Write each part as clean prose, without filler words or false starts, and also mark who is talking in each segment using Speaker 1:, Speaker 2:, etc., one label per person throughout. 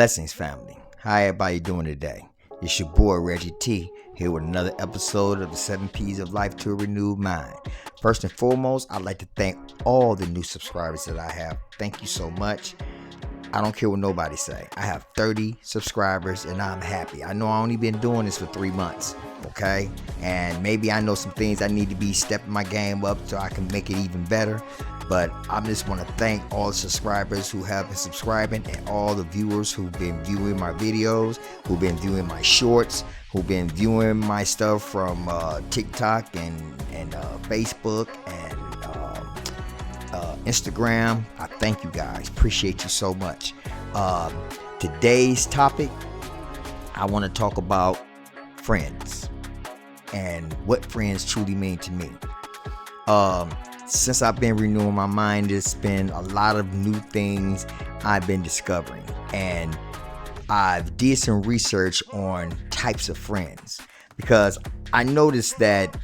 Speaker 1: Blessings, family. How everybody doing today? It's your boy Reggie T here with another episode of the 7 P's of Life to a Renewed Mind. First and foremost, I'd like to thank all the new subscribers that I have. Thank you so much. I don't care what nobody say. I have 30 subscribers and I'm happy. I know I only been doing this for 3 months, okay? And maybe I know some things I need to be stepping my game up so I can make it even better. But I just want to thank all the subscribers who have been subscribing and all the viewers who've been viewing my videos, who've been viewing my shorts, who've been viewing my stuff from TikTok and Facebook and Instagram. I thank you guys. Appreciate you so much. Today's topic, I want to talk about friends and what friends truly mean to me. Since I've been renewing my mind, there's been a lot of new things I've been discovering, and I've did some research on types of friends because I noticed that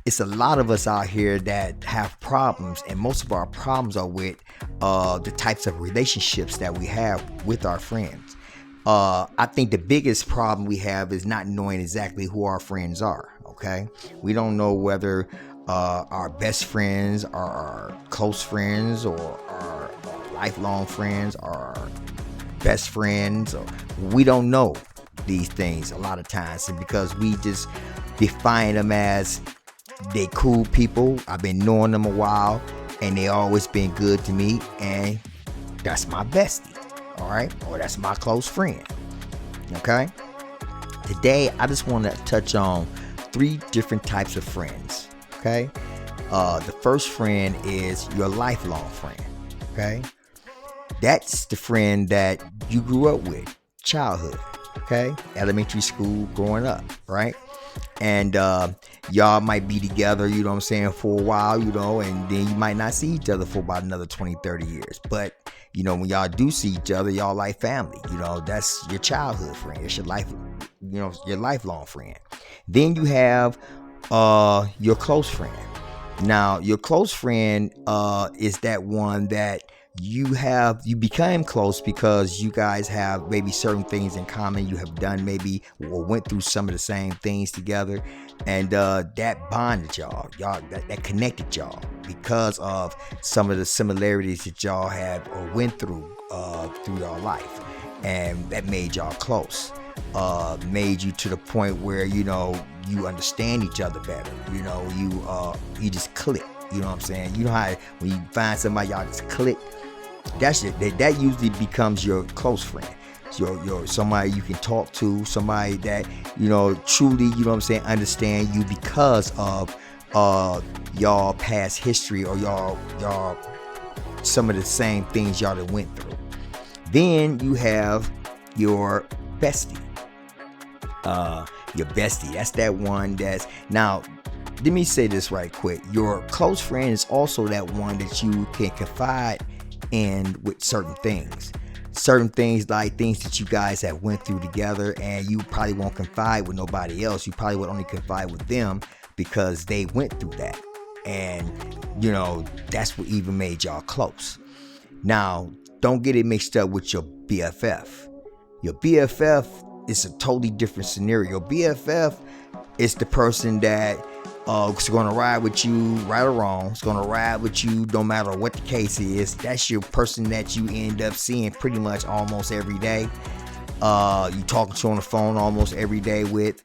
Speaker 1: it's a lot of us out here that have problems, and most of our problems are with the types of relationships that we have with our friends. I think the biggest problem we have is not knowing exactly who our friends are. Okay, we don't know whether our best friends are our close friends or our lifelong friends or our best friends. Or we don't know these things a lot of times, and because we just define them as they cool people. I've been knowing them a while and they always been good to me, and that's my bestie, all right, or that's my close friend. Okay, today I just want to touch on 3 different types of friends. Okay, the first friend is your lifelong friend. Okay, that's the friend that you grew up with, childhood. Okay, elementary school, growing up, right? And y'all might be together, you know what I'm saying, for a while, you know, and then you might not see each other for about another 20-30 years. But you know, when y'all do see each other, y'all like family. You know, that's your childhood friend. It's your life, you know, your lifelong friend. Then you have your close friend. Now, your close friend is that one that you became close because you guys have maybe certain things in common. You have done maybe or went through some of the same things together, and that bonded y'all that connected y'all because of some of the similarities that y'all have or went through your life, and that made y'all close. Made you to the point where, you know, you understand each other better. You know, you just click. You know what I'm saying? You know how when you find somebody, y'all just click. That usually becomes your close friend. Your somebody you can talk to, somebody that, you know, truly, you know what I'm saying, understand you because of y'all past history or y'all some of the same things y'all that went through. Then you have your bestie. Your bestie, that's that one that's, now let me say this right quick. Your close friend is also that one that you can confide in with certain things like things that you guys have went through together, and you probably won't confide with nobody else. You probably would only confide with them because they went through that, and you know, that's what even made y'all close. Now, don't get it mixed up with your BFF. Your BFF is a totally different scenario. BFF is the person that is going to ride with you right or wrong. It's going to ride with you no matter what the case is. That's your person that you end up seeing pretty much almost every day. You talking to on the phone almost every day with.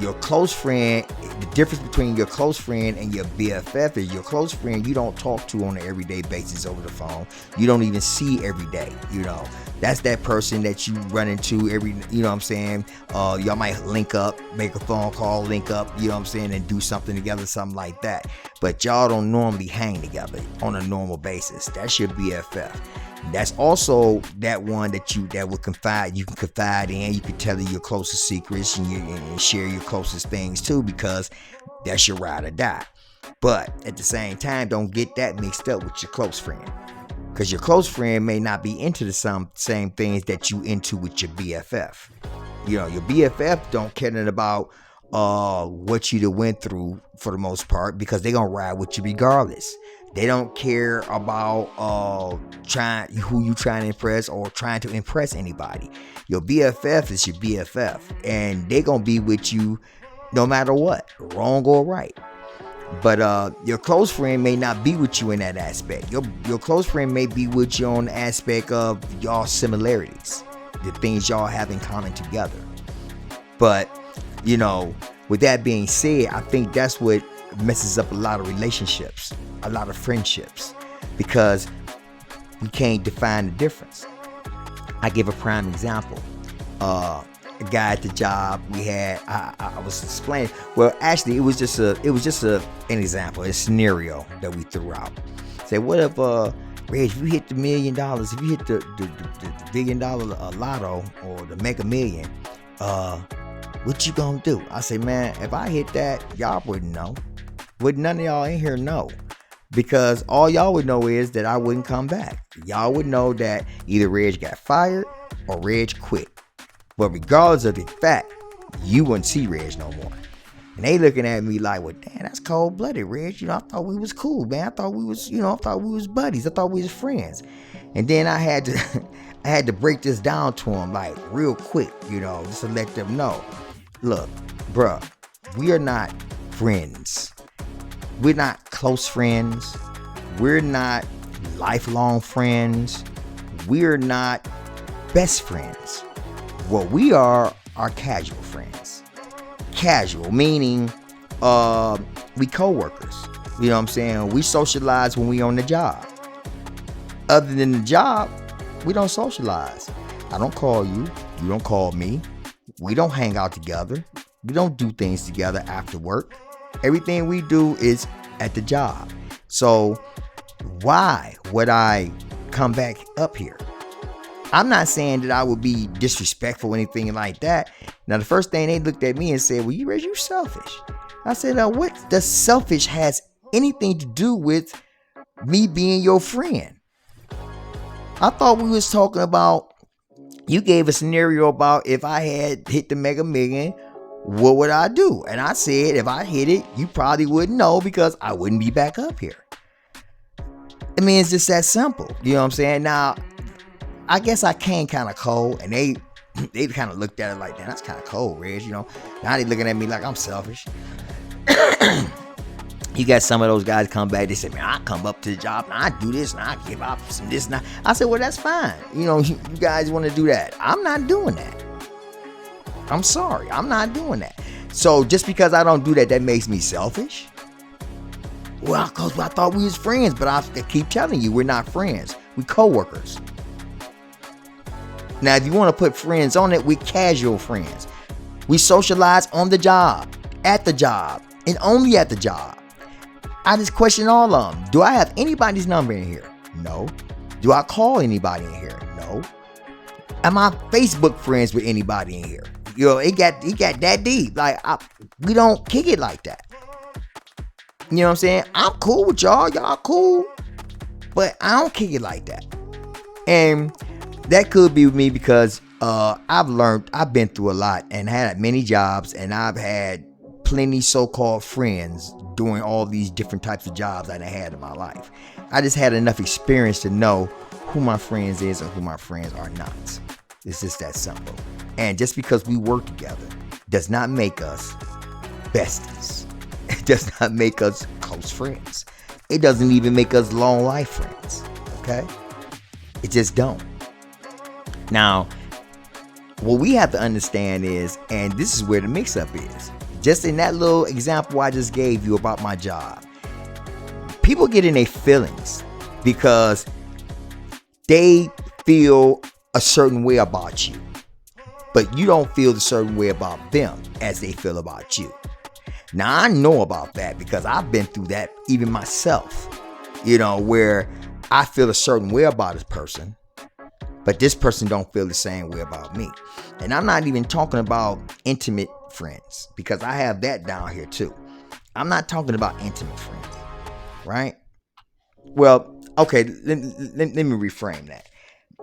Speaker 1: Your close friend, the difference between your close friend and your BFF is your close friend you don't talk to on an everyday basis over the phone. You don't even see every day, you know. That's that person that you run into every, you know what I'm saying? Y'all might link up, make a phone call, link up, you know what I'm saying, and do something together, something like that. But y'all don't normally hang together on a normal basis. That's your BFF. That's also that one that you can confide in. You can tell your closest secrets and share your closest things too, because that's your ride or die. But at the same time, don't get that mixed up with your close friend, because your close friend may not be into the same things that you into with your BFF. You know, your BFF don't care nothing about what you went through for the most part, because they're gonna ride with you regardless. They don't care about who you trying to impress or trying to impress anybody. Your BFF is your BFF, and they gonna be with you no matter what, wrong or right. But your close friend may not be with you in that aspect. Your close friend may be with you on the aspect of y'all similarities, the things y'all have in common together. But, you know, with that being said, I think that's what messes up a lot of relationships, a lot of friendships, because we can't define the difference. I give a prime example. A guy at the job we had, I was explaining. Well, actually, it was just an example, a scenario that we threw out. Say, what if, Reg, if you hit the $1 million, if you hit the $1 billion lotto or the Mega Million, what you gonna do? I say, man, if I hit that, y'all wouldn't know. Would none of y'all in here know? Because all y'all would know is that I wouldn't come back. Y'all would know that either Reg got fired or Reg quit. But regardless of the fact, you wouldn't see Reg no more. And they looking at me like, well, damn, that's cold-blooded, Reg. You know, I thought we was cool, man. I thought we was buddies. I thought we was friends. And then I had to break this down to them like real quick, you know, just to let them know. Look, bruh, we are not friends. We're not close friends. We're not lifelong friends. We're not best friends. What we are casual friends. Casual, meaning we co-workers. You know what I'm saying? We socialize when we on the job. Other than the job, we don't socialize. I don't call you. You don't call me. We don't hang out together. We don't do things together after work. Everything we do is at the job. So why would I come back up here? I'm not saying that I would be disrespectful or anything like that. Now, the first thing they looked at me and said, well, you selfish. I said, now what does selfish has anything to do with me being your friend? I thought we was talking about, you gave a scenario about if I had hit the Mega Million, what would I do? And I said, if I hit it, you probably wouldn't know because I wouldn't be back up here. I mean, it's just that simple. You know what I'm saying? Now, I guess I came kind of cold, and they kind of looked at it like, damn, that's kind of cold, Reg. You know, now they looking at me like I'm selfish. You got some of those guys come back, they say, man, I come up to the job and I do this and I give up some this and that. I said, well, that's fine. You know, you guys want to do that. I'm not doing that. I'm sorry. I'm not doing that. So just because I don't do that, that makes me selfish? Well, because I thought we was friends, but I keep telling you, we're not friends. We co-workers. Now, if you want to put friends on it, we're casual friends. We socialize on the job, at the job, and only at the job. I just question all of them. Do I have anybody's number in here? No. Do I call anybody in here? No. Am I Facebook friends with anybody in here? You know, it got that deep. Like, we don't kick it like that. You know what I'm saying? I'm cool with y'all. Y'all cool. But I don't kick it like that. And that could be with me because I've been through a lot and had many jobs, and I've had plenty so-called friends doing all these different types of jobs that I had in my life. I just had enough experience to know who my friends is and who my friends are not. It's just that simple. And just because we work together does not make us besties. It does not make us close friends. It doesn't even make us long life friends. Okay? It just don't. Now, what we have to understand is, and this is where the mix-up is, just in that little example I just gave you about my job, people get in their feelings because they feel a certain way about you, but you don't feel the certain way about them as they feel about you. Now, I know about that because I've been through that even myself, you know, where I feel a certain way about this person, but this person don't feel the same way about me. And I'm not even talking about intimate friends, because I have that down here too. I'm not talking about intimate friends, right? Well, okay, let me reframe that.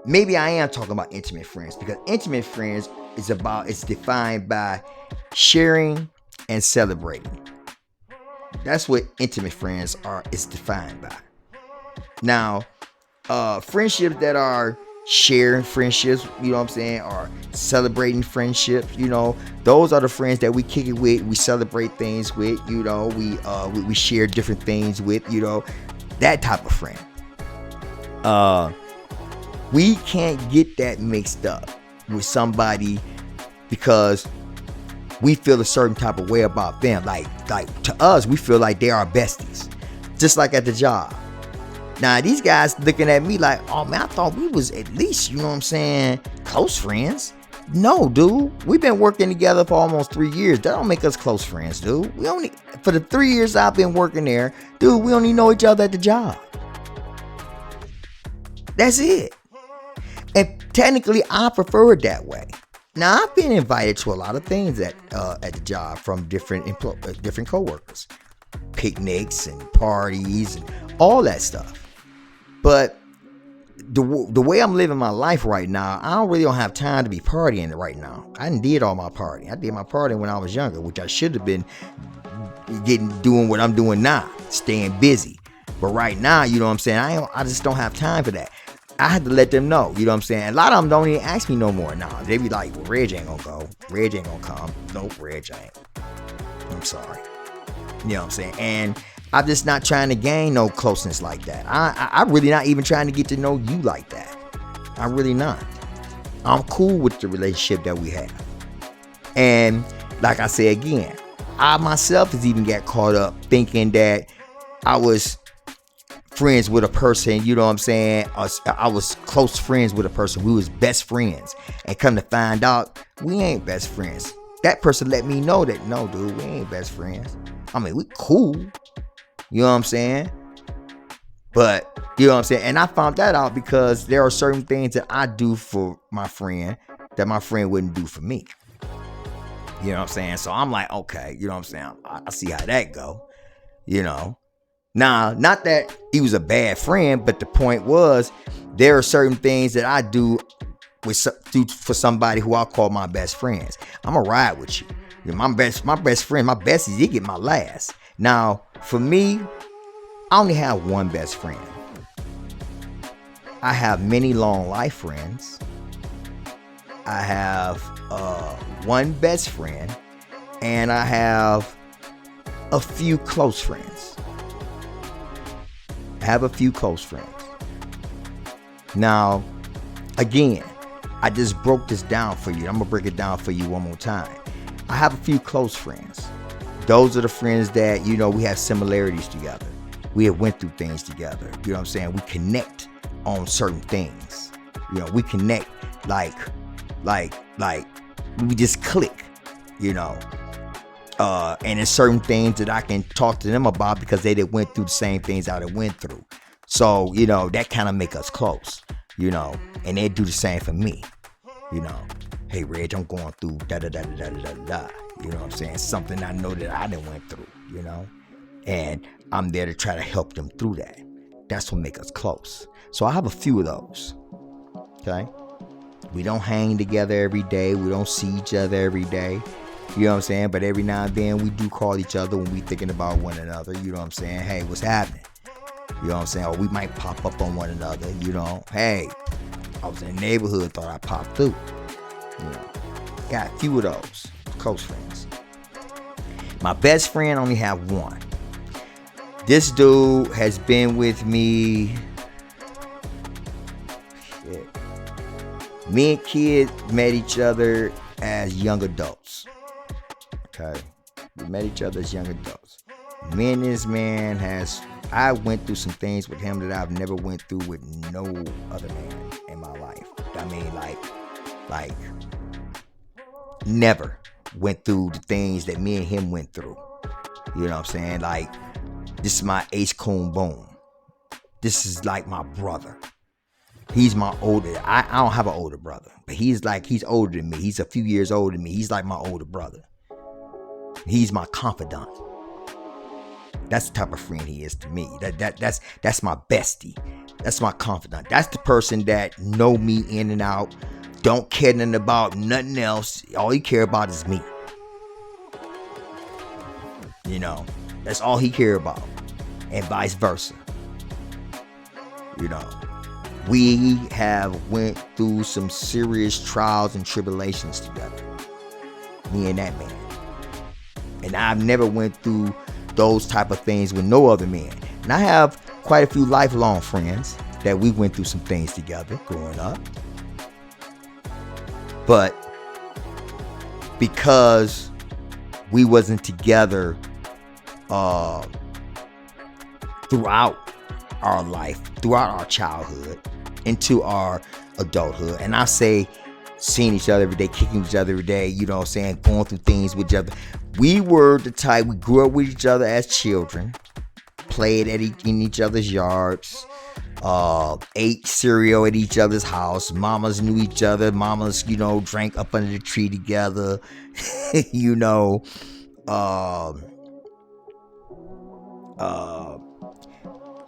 Speaker 1: Maybe I am talking about intimate friends, because intimate friends it's defined by sharing and celebrating. That's what intimate friends are. It's defined by. Now, friendships that are sharing friendships, you know what I'm saying, or celebrating friendships, those are the friends that we kick it with, we celebrate things with, we share different things with, that type of friend. We can't get that mixed up with somebody because we feel a certain type of way about them. Like to us, we feel like they are besties, just like at the job. Now, these guys looking at me like, oh man, I thought we was at least, close friends. No, dude, we've been working together for almost 3 years. That don't make us close friends, dude. For the 3 years I've been working there, dude, we only know each other at the job. That's it. And technically, I prefer it that way. Now, I've been invited to a lot of things at the job from different coworkers, picnics and parties and all that stuff. But the way I'm living my life right now, I don't have time to be partying right now. I did all my partying. I did my partying when I was younger, which I should have been doing what I'm doing now, staying busy. But right now, you know what I'm saying, I just don't have time for that. I had to let them know, you know what I'm saying? A lot of them don't even ask me no more now. They be like, well, Reg ain't gonna go. Reg ain't gonna come. Nope, Reg ain't. I'm sorry. You know what I'm saying? And I'm just not trying to gain no closeness like that. I'm really not even trying to get to know you like that. I'm really not. I'm cool with the relationship that we have. And like I say again, I myself has even got caught up thinking that I was friends with a person, you know what I'm saying? I was close friends with a person. We was best friends. And come to find out, we ain't best friends. That person let me know that, no, dude, we ain't best friends. I mean, we cool. You know what I'm saying? But, you know what I'm saying? And I found that out because there are certain things that I do for my friend that my friend wouldn't do for me. You know what I'm saying? So I'm like, okay, you know what I'm saying? I see how that go, Now, not that he was a bad friend, but the point was there are certain things that I do for somebody who I call my best friends. I'm going to ride with you. My best friend, my besties, they get my last. Now, for me, I only have one best friend. I have many long life friends. I have one best friend, and I have a few close friends. Now, again, I just broke this down for you. I'm going to break it down for you one more time. I have a few close friends. Those are the friends that, we have similarities together. We have went through things together. You know what I'm saying? We connect on certain things. We connect like we just click, and there's certain things that I can talk to them about because they went through the same things I went through. So, that kind of make us close, and they do the same for me, Hey, Reg, I'm going through da-da-da-da-da-da-da. You know what I'm saying? Something I know that I done went through, and I'm there to try to help them through that. That's what make us close. So I have a few of those, okay? We don't hang together every day. We don't see each other every day. You know what I'm saying? But every now and then we do call each other when we thinking about one another. You know what I'm saying? Hey, what's happening? You know what I'm saying? Or we might pop up on one another. Hey, I was in the neighborhood, thought I popped through. Got a few of those close friends. My best friend only have one. This dude has been with me. Me and Kid met each other as young adults. Okay. We met each other as young adults. Me and this man I went through some things with him that I've never went through with no other man in my life. I mean, like never went through the things that me and him went through. You know what I'm saying? Like, this is my ace coon boom. This is like my brother. He's my older. I don't have an older brother, but he's older than me. He's a few years older than me. He's like my older brother. He's my confidant. That's the type of friend he is to me. That's my bestie. That's my confidant. That's the person that know me in and out. Don't care nothing about nothing else. All he care about is me. That's all he care about. And vice versa. You know, we have went through some serious trials and tribulations together, me and that man. And I've never went through those type of things with no other man. And I have quite a few lifelong friends that we went through some things together growing up. But because we wasn't together throughout our life, throughout our childhood, into our adulthood, and I say seeing each other every day, kicking each other every day, you know what I'm saying, going through things with each other. We were the type, we grew up with each other as children, played in each other's yards, ate cereal at each other's house. Mamas knew each other. Mamas, you know, drank up under the tree together. You know,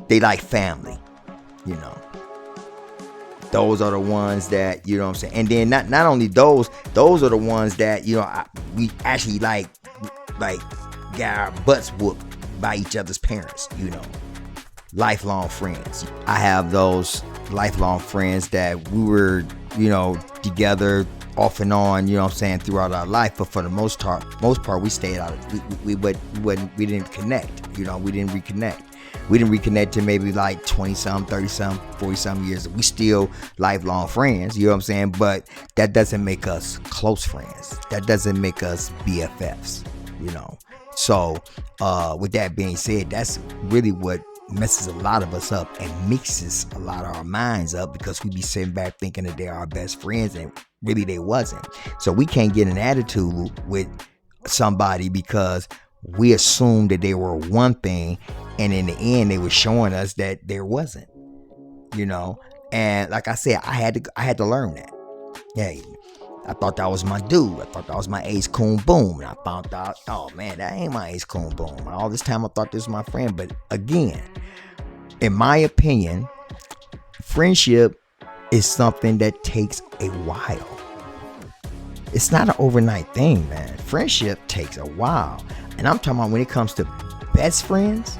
Speaker 1: they like family, you know. Those are the ones that, you know what I'm saying. And then not only those are the ones that, you know, we actually like got our butts whooped by each other's parents, you know. Lifelong friends. I have those lifelong friends that we were, you know, together off and on, you know what I'm saying, throughout our life. But for the most part, we stayed out. We didn't connect. You know, we didn't reconnect. We didn't reconnect to maybe like 20-some, 30-some, 40-some years. We still lifelong friends, you know what I'm saying? But that doesn't make us close friends. That doesn't make us BFFs, you know? So, with that being said, that's really what messes a lot of us up and mixes a lot of our minds up, because we be sitting back thinking that they're our best friends and really they wasn't. So we can't get an attitude with somebody because we assumed that they were one thing, and in the end they were showing us that there wasn't, you know. And like I said, I had to learn that. Hey, I thought that was my dude. I thought that was my Ace Coon Boom. And I found out, oh man, that ain't my Ace Coon Boom. All this time I thought this was my friend. But again, in my opinion, friendship is something that takes a while. It's not an overnight thing, man. Friendship takes a while. And I'm talking about when it comes to best friends.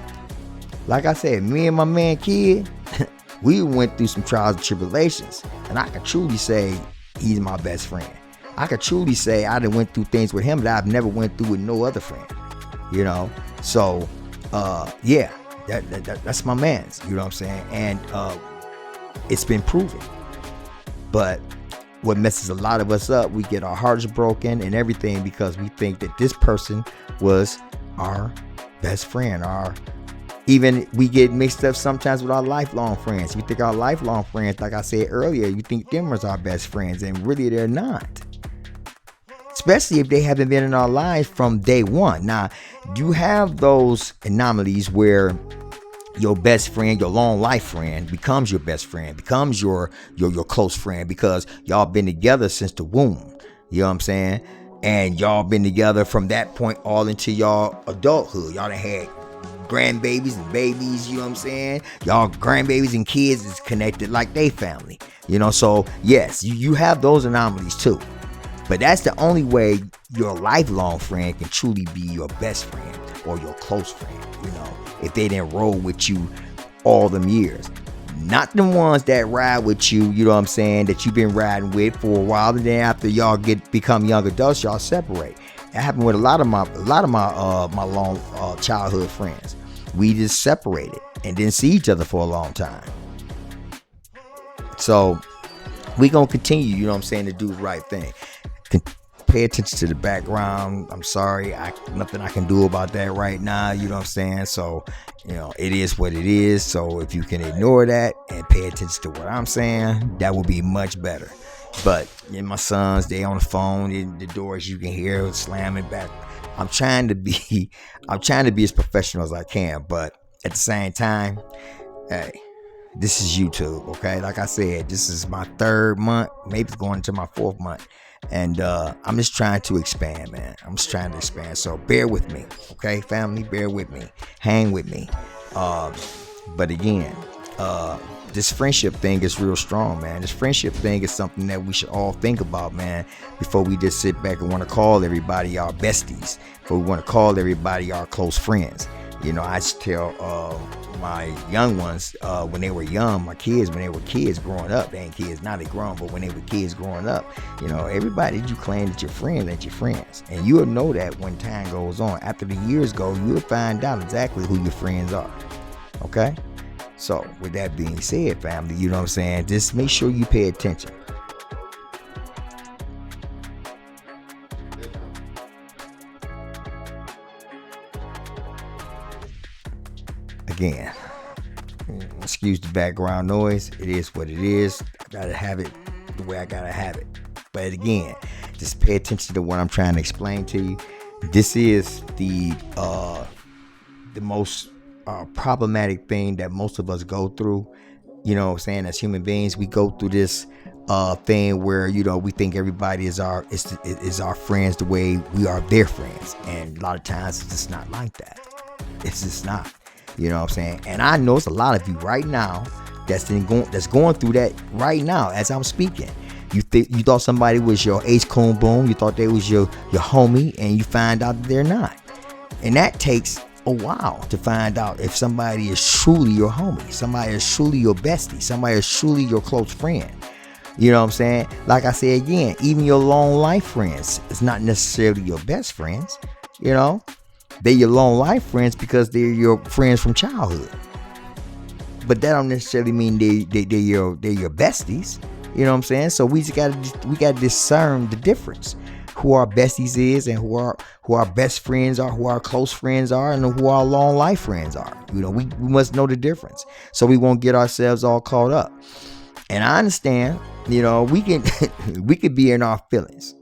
Speaker 1: Like I said, me and my man Kid, we went through some trials and tribulations. And I can truly say he's my best friend. I could truly say I done went through things with him that I've never went through with no other friend. You know? So, yeah, that's my man's. You know what I'm saying? And it's been proven. But what messes a lot of us up, we get our hearts broken and everything because we think that this person was our best friend. Even we get mixed up sometimes with our lifelong friends. We think our lifelong friends, like I said earlier, you think them was our best friends, and really they're not. Especially if they haven't been in our lives from day one. Now, you have those anomalies where your best friend, your long life friend, becomes your best friend, becomes your close friend, because y'all been together since the womb. You know what I'm saying? And y'all been together from that point all into y'all adulthood. Y'all done had grandbabies and babies, you know what I'm saying? Y'all grandbabies and kids is connected like they family. You know, so yes, you have those anomalies too. But that's the only way your lifelong friend can truly be your best friend or your close friend, you know, if they didn't roll with you all them years. Not the ones that ride with you, you know what I'm saying, that you've been riding with for a while, and then after y'all become young adults, y'all separate. That happened with a lot of my long childhood friends. We just separated and didn't see each other for a long time. So we gonna continue, you know what I'm saying, to do the right thing. Pay attention to the background. I'm sorry, nothing I can do about that right now, you know what I'm saying? So, you know, it is what it is. So if you can ignore that and pay attention to what I'm saying, that would be much better. But my sons, they on the phone, in the doors you can hear slamming back. I'm trying to be as professional as I can, but at the same time, hey, this is YouTube, okay? Like I said, this is my 3rd month, maybe it's going into my 4th month. And I'm just trying to expand, man. I'm just trying to expand. So bear with me, okay, family? Bear with me. Hang with me. But again, this friendship thing is real strong, man. This friendship thing is something that we should all think about, man, before we just sit back and want to call everybody our besties, before we want to call everybody our close friends. I just tell my young ones when they were young, my kids, when they were kids growing up, they ain't kids now, they grown, but when they were kids growing up, everybody that you claim that your friends ain't your friends. And you'll know that when time goes on. After the years go, you'll find out exactly who your friends are. Okay? So with that being said, family, you know what I'm saying? Just make sure you pay attention. Again, excuse the background noise. It is what it is. I gotta have it the way I gotta have it. But again, just pay attention to what I'm trying to explain to you. This is the most problematic thing that most of us go through. You know what I'm saying? As human beings, we go through this thing where we think everybody is our friends the way we are their friends, and a lot of times it's just not like that. It's just not. You know what I'm saying? And I know it's a lot of you right now that's going through that right now as I'm speaking. You thought somebody was your ace coon boom, you thought they was your homie, and you find out that they're not. And that takes a while to find out if somebody is truly your homie, somebody is truly your bestie, somebody is truly your close friend. You know what I'm saying? Like I say again, even your long life friends is not necessarily your best friends. They're your long life friends because they're your friends from childhood. But that don't necessarily mean they're your besties. You know what I'm saying? So we gotta discern the difference. Who our besties is, and who our best friends are, who our close friends are, and who our long life friends are. We must know the difference, so we won't get ourselves all caught up. And I understand, we could be in our feelings.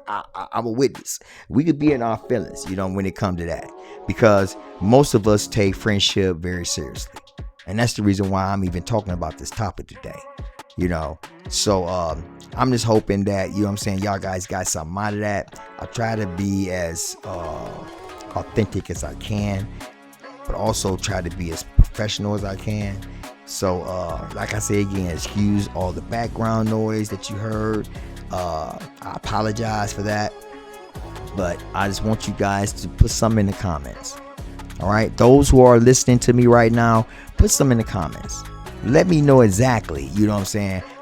Speaker 1: I'm a witness. We could be in our feelings, when it comes to that, because most of us take friendship very seriously, and that's the reason why I'm even talking about this topic today. So I'm just hoping that y'all guys got something out of that. I try to be as authentic as I can, but also try to be as professional as I can. So like I say again, excuse all the background noise that you heard. I apologize for that, but I just want you guys to put some in the comments. All right, those who are listening to me right now, put some in the comments. Let me know exactly,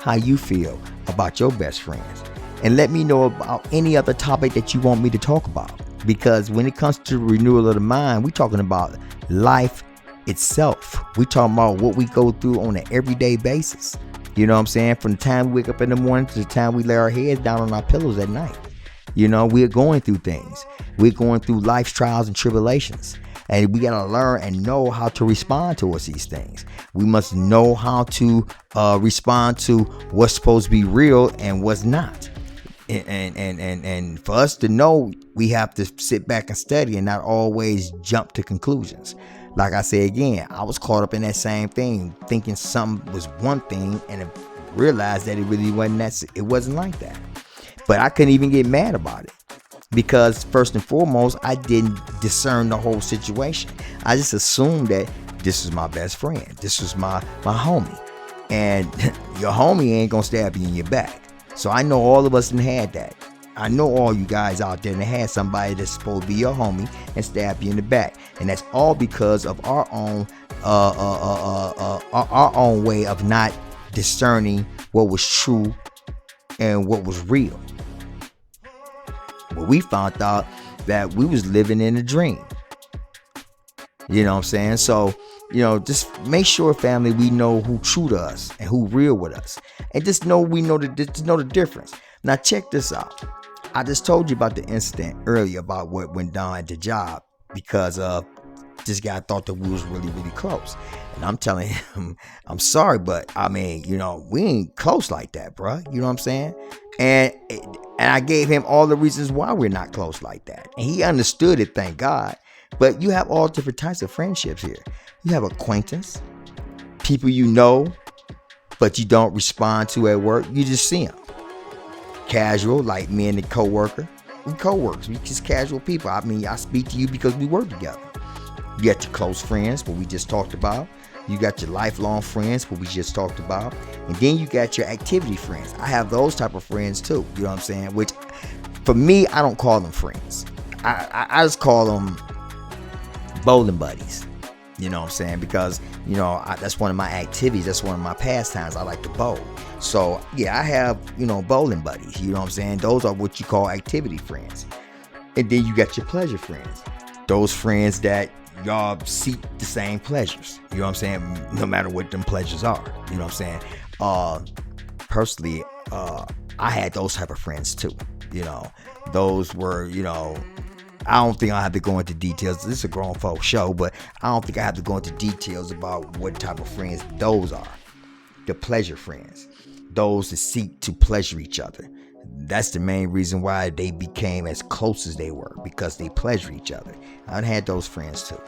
Speaker 1: how you feel about your best friends, and let me know about any other topic that you want me to talk about, because when it comes to renewal of the mind, we're talking about life itself. We're talking about what we go through on an everyday basis. You know what I'm saying? From the time we wake up in the morning to the time we lay our heads down on our pillows at night. We're going through things. We're going through life's trials and tribulations. And we got to learn and know how to respond towards these things. We must know how to respond to what's supposed to be real and what's not. And for us to know, we have to sit back and study and not always jump to conclusions. Like I say again, I was caught up in that same thing, thinking something was one thing, and I realized that it really wasn't it wasn't like that. But I couldn't even get mad about it, because first and foremost, I didn't discern the whole situation. I just assumed that this was my best friend, this was my homie, and your homie ain't gonna stab you in your back. So I know all of us done had that. I know all you guys out there that had somebody that's supposed to be your homie and stab you in the back, and that's all because of our own way of not discerning what was true and what was real. But we found out that we was living in a dream. You know what I'm saying? So, just make sure, family, we know who true to us and who real with us, and just know we know the difference. Now check this out. I just told you about the incident earlier about what went down at the job, because this guy thought that we was really, really close. And I'm telling him, I'm sorry, but we ain't close like that, bro. You know what I'm saying? And I gave him all the reasons why we're not close like that. And he understood it, thank God. But you have all different types of friendships here. You have acquaintance, people but you don't respond to at work. You just see them. Casual, like me and the coworker. We co-workers. We just casual people. I speak to you because we work together. You got your close friends, what we just talked about. You got your lifelong friends, what we just talked about. And then you got your activity friends. I have those type of friends too. You know what I'm saying? Which, for me, I don't call them friends. I just call them bowling buddies. You know what I'm saying? Because, that's one of my activities. That's one of my pastimes. I like to bowl. So, yeah, I have, bowling buddies. You know what I'm saying? Those are what you call activity friends. And then you got your pleasure friends. Those friends that y'all seek the same pleasures. You know what I'm saying? No matter what them pleasures are. You know what I'm saying? Personally, I had those type of friends too. Those were, I don't think I have to go into details. This is a grown folk show, but I don't think I have to go into details about what type of friends those are. The pleasure friends. Those that seek to pleasure each other. That's the main reason why they became as close as they were, because they pleasure each other. I had those friends too.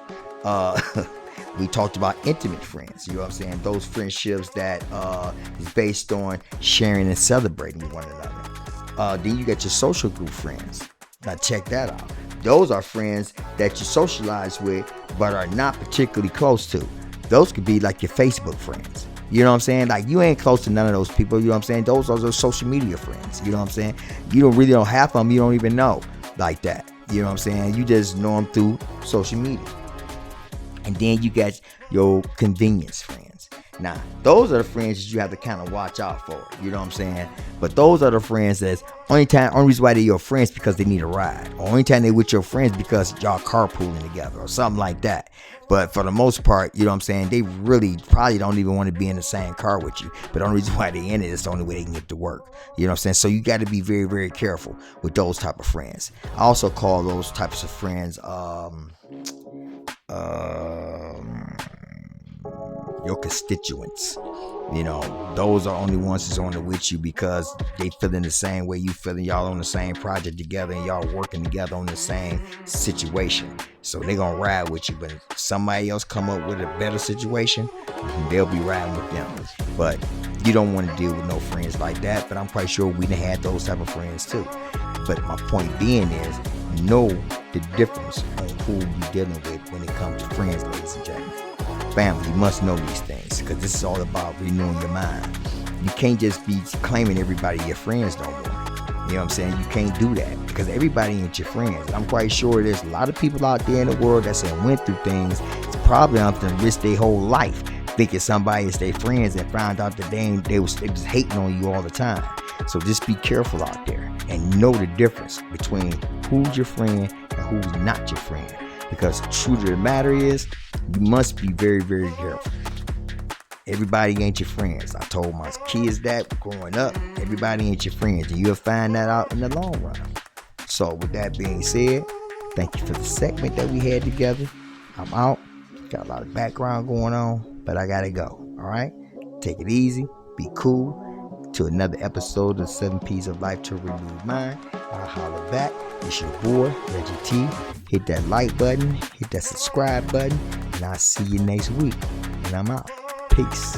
Speaker 1: We talked about intimate friends. You know what I'm saying? Those friendships that is based on sharing and celebrating one another. Then you got your social group friends. Now check that out. Those are friends that you socialize with but are not particularly close to. Those could be like your Facebook friends. You know what I'm saying? Like, you ain't close to none of those people. You know what I'm saying? Those are those social media friends. You know what I'm saying? You don't really know half of them. You don't even know like that. You know what I'm saying? You just know them through social media. And then you got your convenience friends. Now, those are the friends that you have to kind of watch out for. You know what I'm saying? But those are the friends that's only reason why they're your friends because they need a ride. Or only time they're with your friends because y'all carpooling together or something like that. But for the most part, you know what I'm saying, they really probably don't even want to be in the same car with you. But the only reason why they in it is the only way they can get to work. You know what I'm saying? So you got to be very, very careful with those type of friends. I also call those types of friends your constituents. Those are only ones that's on it with you because they feeling the same way you feeling. Y'all on the same project together and y'all working together on the same situation. So they gonna ride with you. But if somebody else come up with a better situation, they'll be riding with them. But you don't want to deal with no friends like that. But I'm quite sure we done had those type of friends too. But my point being is, know the difference on who you're dealing with when it comes to friends, ladies and gentlemen. Family, you must know these things because this is all about renewing your mind. You can't just be claiming everybody your friends no more. You know what I'm saying? You can't do that because everybody ain't your friends. I'm quite sure there's a lot of people out there in the world that went through things. It's probably up to risk their whole life thinking somebody is their friends and found out that they was hating on you all the time. So just be careful out there and know the difference between who's your friend and who's not your friend. Because the truth of the matter is, you must be very, very careful. Everybody ain't your friends. I told my kids that growing up. Everybody ain't your friends. And you'll find that out in the long run. So with that being said, thank you for the segment that we had together. I'm out. Got a lot of background going on, but I gotta go. All right? Take it easy. Be cool. To another episode of 7 P's of Life to Renew Mind. I'll holler back. It's your boy, Reggie T. Hit that like button, hit that subscribe button, and I'll see you next week. And I'm out. Peace.